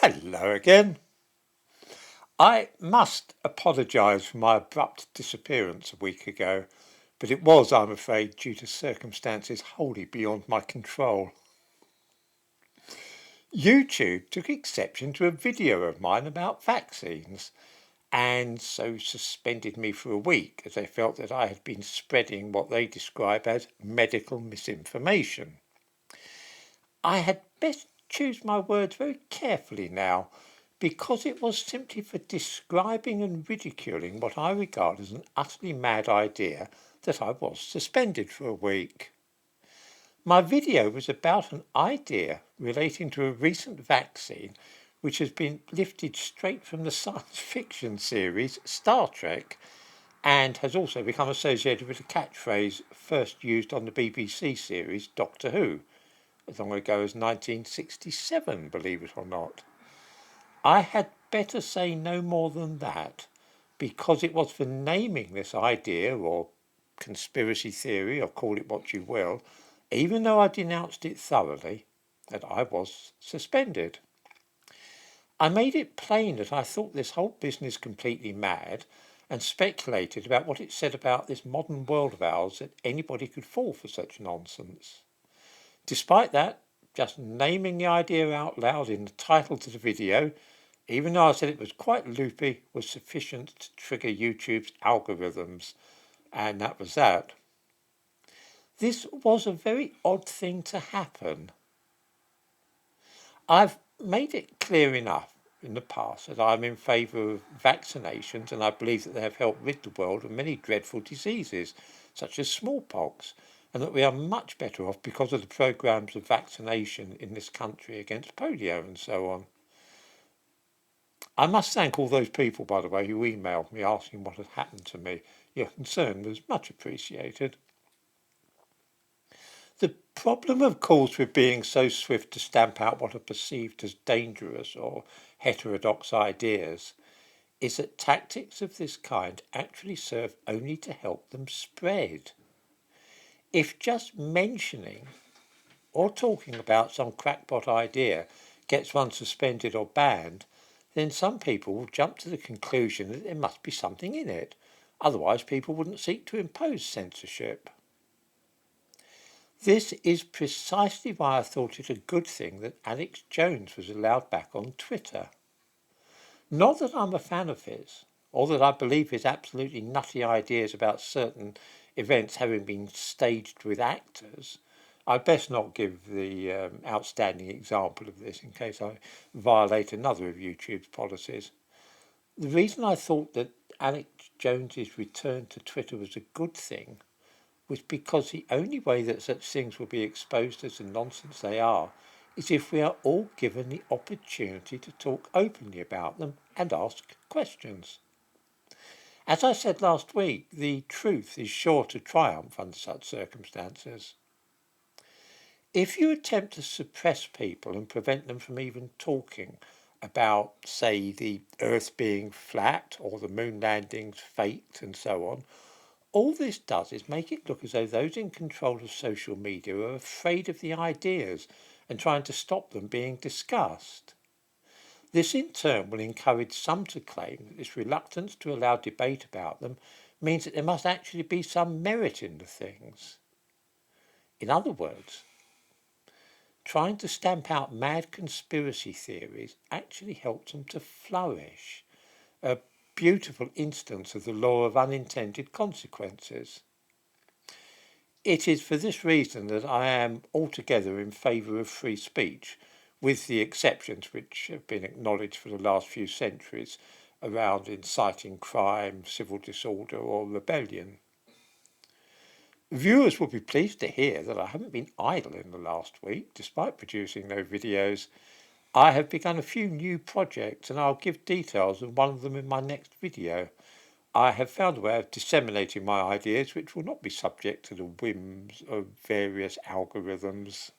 Hello again. I must apologise for my abrupt disappearance a week ago, but it was, I'm afraid, due to circumstances wholly beyond my control. YouTube took exception to a video of mine about vaccines and so suspended me for a week as they felt that I had been spreading what they describe as medical misinformation. I had best choose my words very carefully now, because it was simply for describing and ridiculing what I regard as an utterly mad idea that I was suspended for a week. My video was about an idea relating to a recent vaccine which has been lifted straight from the science fiction series Star Trek and has also become associated with a catchphrase first used on the BBC series Doctor Who, as long ago as 1967, believe it or not. I had better say no more than that, because it was for naming this idea or conspiracy theory, or call it what you will, even though I denounced it thoroughly, that I was suspended. I made it plain that I thought this whole business completely mad and speculated about what it said about this modern world of ours that anybody could fall for such nonsense. Despite that, just naming the idea out loud in the title to the video, even though I said it was quite loopy, was sufficient to trigger YouTube's algorithms, and that was that. This was a very odd thing to happen. I've made it clear enough in the past that I'm in favour of vaccinations, and I believe that they have helped rid the world of many dreadful diseases, such as smallpox, and that we are much better off because of the programmes of vaccination in this country against polio and so on. I must thank all those people, by the way, who emailed me asking what had happened to me. Your concern was much appreciated. The problem, of course, with being so swift to stamp out what are perceived as dangerous or heterodox ideas is that tactics of this kind actually serve only to help them spread. If just mentioning or talking about some crackpot idea gets one suspended or banned, then some people will jump to the conclusion that there must be something in it. Otherwise, people wouldn't seek to impose censorship. This is precisely why I thought it a good thing that Alex Jones was allowed back on Twitter. Not that I'm a fan of his, or that I believe his absolutely nutty ideas about certain events having been staged with actors. I'd best not give the outstanding example of this in case I violate another of YouTube's policies. The reason I thought that Alex Jones's return to Twitter was a good thing was because the only way that such things will be exposed as the nonsense they are is if we are all given the opportunity to talk openly about them and ask questions. As I said last week, the truth is sure to triumph under such circumstances. If you attempt to suppress people and prevent them from even talking about, say, the Earth being flat or the moon landings faked and so on, all this does is make it look as though those in control of social media are afraid of the ideas and trying to stop them being discussed. This in turn will encourage some to claim that this reluctance to allow debate about them means that there must actually be some merit in the things. In other words, trying to stamp out mad conspiracy theories actually helps them to flourish. A beautiful instance of the law of unintended consequences. It is for this reason that I am altogether in favour of free speech, with the exceptions which have been acknowledged for the last few centuries around inciting crime, civil disorder or rebellion. Viewers will be pleased to hear that I haven't been idle in the last week, despite producing no videos. I have begun a few new projects and I'll give details of one of them in my next video. I have found a way of disseminating my ideas which will not be subject to the whims of various algorithms.